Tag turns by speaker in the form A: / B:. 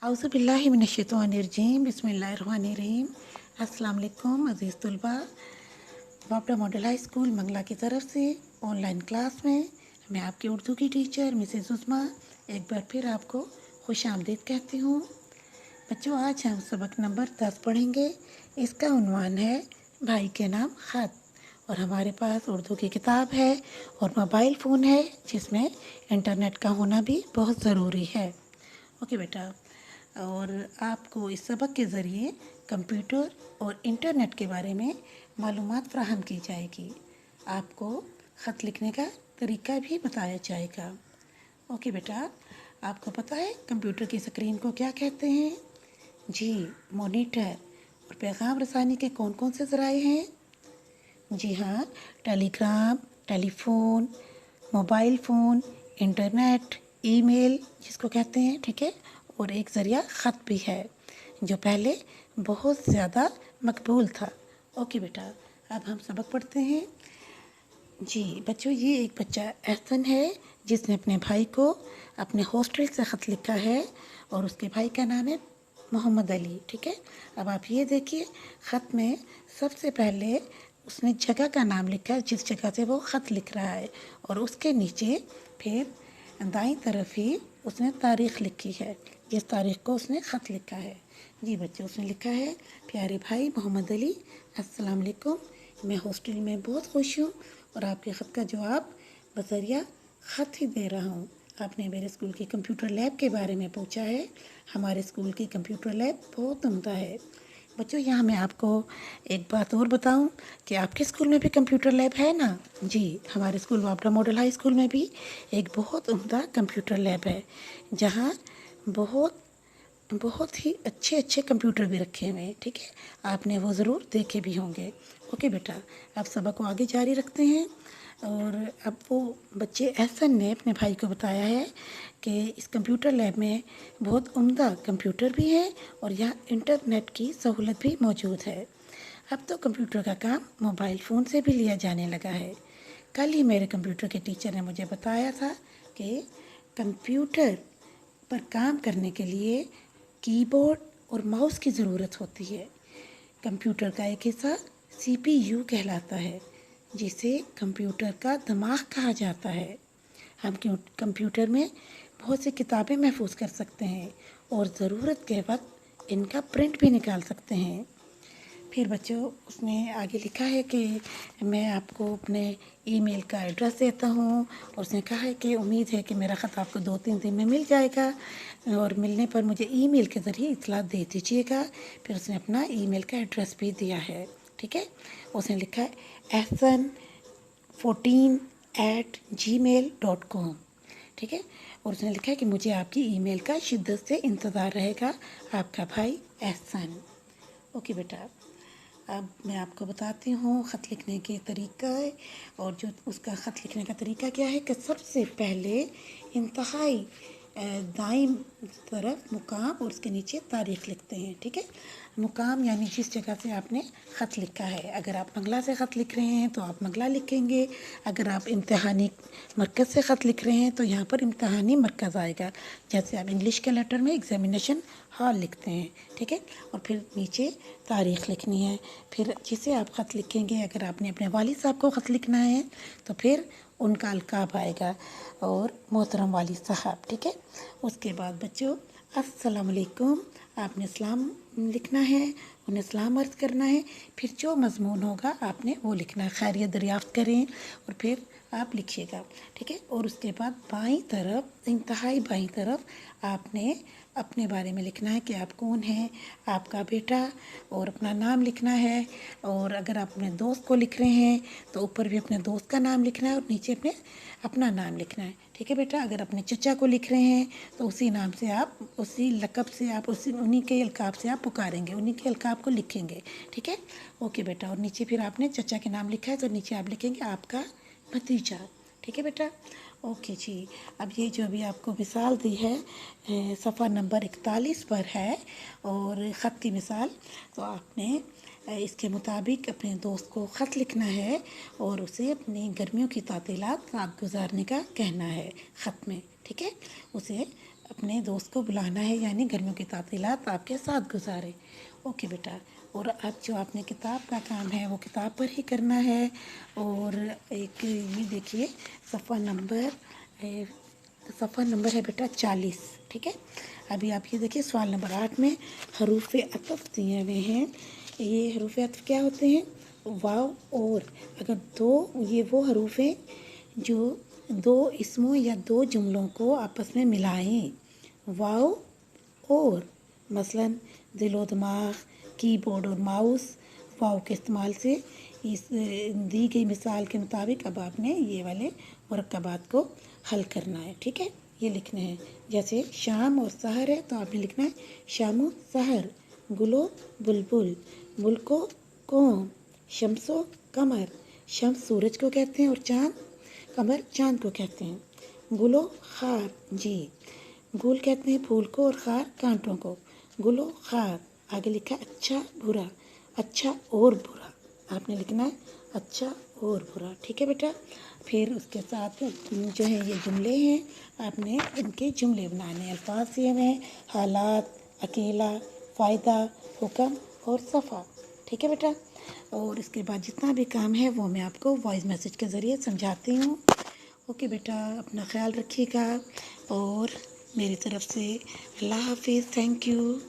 A: औज़ुबिल्लाहि मिनश्शैतानिर्रजीम बिस्मिल्लाहिर्रहमानिर्रहीम। अस्सलाम वालेकुम अज़ीज़ तलबा। वापडा मॉडल हाई स्कूल मंगला की तरफ से ऑनलाइन क्लास में मैं आपकी उर्दू की टीचर मिसेस उस्मा एक बार फिर आपको खुश आमदीद कहती हूँ। बच्चों, आज हम सबक नंबर 10 पढ़ेंगे। इसका उन्वान है भाई के नाम खत, और हमारे पास उर्दू की किताब है और मोबाइल फ़ोन है जिसमें इंटरनेट का होना भी बहुत ज़रूरी है। ओके बेटा, और आपको इस सबक के ज़रिए कंप्यूटर और इंटरनेट के बारे में मालूमात फ़राहम की जाएगी। आपको ख़त लिखने का तरीका भी बताया जाएगा। ओके बेटा, आपको पता है कंप्यूटर की स्क्रीन को क्या कहते हैं? जी, मॉनिटर। और पैगाम रसानी के कौन कौन से ज़राए हैं? जी हाँ, Telegram, telephone, mobile phone, internet, email जिसको कहते हैं, ठीक है। और एक ज़रिया ख़त भी है जो पहले बहुत ज़्यादा मकबूल था। ओके बेटा, अब हम सबक पढ़ते हैं। जी बच्चों, ये एक बच्चा एहसन है जिसने अपने भाई को अपने हॉस्टल से ख़त लिखा है और उसके भाई का नाम है मोहम्मद अली, ठीक है। अब आप ये देखिए, ख़त में सबसे पहले उसने जगह का नाम लिखा है जिस जगह से वो ख़त लिख रहा है, और उसके नीचे फिर दाईं तरफ ही उसने तारीख़ लिखी है जिस तारीख़ को उसने ख़त लिखा है। जी बच्चे, उसने लिखा है, प्यारे भाई मोहम्मद अली, अस्सलाम वालेकुम। मैं हॉस्टल में बहुत खुश हूँ और आपके ख़त का जवाब बज़रिया ख़त ही दे रहा हूँ। आपने मेरे स्कूल की कंप्यूटर लैब के बारे में पूछा है। हमारे स्कूल की कंप्यूटर लैब बहुत उम्दा है। बच्चों, यहाँ मैं आपको एक बात और बताऊं कि आपके स्कूल में भी कंप्यूटर लैब है ना? जी, हमारे स्कूल वापडा मॉडल हाई स्कूल में भी एक बहुत उम्दा कंप्यूटर लैब है जहाँ बहुत बहुत ही अच्छे अच्छे कंप्यूटर भी रखे हुए हैं, ठीक है। आपने वो ज़रूर देखे भी होंगे। ओके बेटा, अब सबक को आगे जारी रखते हैं। और अब वो बच्चे एहसन ने अपने भाई को बताया है कि इस कंप्यूटर लैब में बहुत उम्दा कंप्यूटर भी हैं और यहाँ इंटरनेट की सहूलत भी मौजूद है। अब तो कंप्यूटर का काम मोबाइल फ़ोन से भी लिया जाने लगा है। कल ही मेरे कंप्यूटर के टीचर ने मुझे बताया था कि कंप्यूटर पर काम करने के लिए कीबोर्ड और माउस की ज़रूरत होती है। कंप्यूटर का एक हिस्सा सीपीयू कहलाता है जिसे कंप्यूटर का दिमाग कहा जाता है। हम कंप्यूटर में बहुत सी किताबें महफूज कर सकते हैं और ज़रूरत के वक्त इनका प्रिंट भी निकाल सकते हैं। फिर बच्चों, उसने आगे लिखा है कि मैं आपको अपने ईमेल का एड्रेस देता हूँ, और उसने कहा है कि उम्मीद है कि मेरा ख़त आपको 2-3 दिन में मिल जाएगा और मिलने पर मुझे ईमेल के ज़रिए इत्तला दे दीजिएगा। फिर उसने अपना ईमेल का एड्रेस भी दिया है, ठीक है। उसने लिखा है ehsan14@gmail.com, ठीक है। और उसने लिखा है कि मुझे आपकी ईमेल का शिद्दत से इंतज़ार रहेगा, आपका भाई एहसन। ओके बेटा, अब मैं आपको बताती हूँ ख़त लिखने के तरीका है। और जो उसका ख़त लिखने का तरीका क्या है कि सबसे पहले इंतहाई दाईं तरफ मुकाम और उसके नीचे तारीख़ लिखते हैं, ठीक है। मुकाम यानी जिस जगह से आपने ख़त लिखा है। अगर आप मंगला से ख़त लिख रहे हैं तो आप मंगला लिखेंगे। अगर आप इम्तहानी मरकज़ से ख़त लिख रहे हैं तो यहाँ पर इम्तहानी मरकज़ आएगा। जैसे आप इंग्लिश के लेटर में एग्ज़ामिनेशन हॉल लिखते हैं, ठीक है। और फिर नीचे तारीख़ लिखनी है। फिर जिसे आप ख़त लिखेंगे, अगर आपने अपने वालिद साहब को ख़त लिखना है तो फिर उनका अलकाब आएगा और मोहतरम वालिद साहब, ठीक है। उसके बाद बच्चों, अस्सलाम वालेकुम आपने सलाम लिखना है, उन्हें सलाम अर्ज़ करना है। फिर जो मज़मून होगा आपने वो लिखना है, खैरियत दरियाफ़्त करें, और फिर आप लिखिएगा, ठीक है। और उसके बाद बाईं तरफ, इंतहाई बाईं तरफ आपने अपने बारे में लिखना है कि आप कौन हैं, आपका बेटा, और अपना नाम लिखना है। और अगर आप अपने दोस्त को लिख रहे हैं तो ऊपर भी अपने दोस्त का नाम लिखना है और नीचे अपना नाम लिखना है, ठीक है बेटा। अगर अपने चचा को लिख रहे हैं तो उसी नाम से आप, उसी लक़ब से आप, उन्हीं के अलकाब से आप पुकारेंगे, उन्हीं के अलकाब को लिखेंगे, ठीक है। ओके बेटा, और नीचे फिर आपने चचा के नाम लिखा है तो नीचे आप लिखेंगे आपका भतीजा, ठीक है बेटा। ओके जी, अब ये जो अभी आपको मिसाल दी है सफ़ा नंबर 41 पर है, और ख़त की मिसाल, तो आपने इसके मुताबिक अपने दोस्त को ख़त लिखना है और उसे अपनी गर्मियों की तातीलात साथ गुजारने का कहना है ख़त में, ठीक है। उसे अपने दोस्त को बुलाना है, यानी गर्मियों की तातीलात आपके साथ गुजारे। ओके बेटा। और अब जो आपने किताब का काम है वो किताब पर ही करना है। और एक ये देखिए सफ़ा नंबर है बेटा 40। ठीक है। अभी आप ये देखिए सवाल नंबर 8 में हरूफ अतफ दिए हुए हैं। ये हरूफ अतफ क्या होते हैं? वाव और। अगर दो, ये वो हरूफ हैं जो दो इसमों या दो जुमलों को आपस में मिलाएं। वाव और। मसलन दिलो दिमाग, कीबोर्ड और माउस। वाव के इस्तेमाल से इस दी गई मिसाल के मुताबिक अब आपने ये वाले मुरक्कबात को हल करना है। ठीक है, ये लिखने हैं। जैसे शाम और सहर है तो आपने लिखना है शामो सहर। गुलो बुलबुल, मुल्को कौम, शम्सो कमर। शम्स सूरज को कहते हैं और चाँद, कमर चाँद को कहते हैं। गुलो खार जी, गुल कहते हैं फूल को और खार कांटों को। गुलो खार। आगे लिखा है अच्छा बुरा, अच्छा और बुरा। आपने लिखना है अच्छा और बुरा। ठीक है बेटा। फिर उसके साथ जो है ये जुमले हैं, आपने इनके जुमले बनाने हैं। अल्फाज दिए हुए हैं हालात, अकेला, फ़ायदा, हुक्म और सफ़ा। ठीक है बेटा। और इसके बाद जितना भी काम है वो मैं आपको वॉइस मैसेज के ज़रिए समझाती हूँ। ओके बेटा, अपना ख्याल रखिएगा और मेरी तरफ से अल्लाह हाफिज़। Thank you.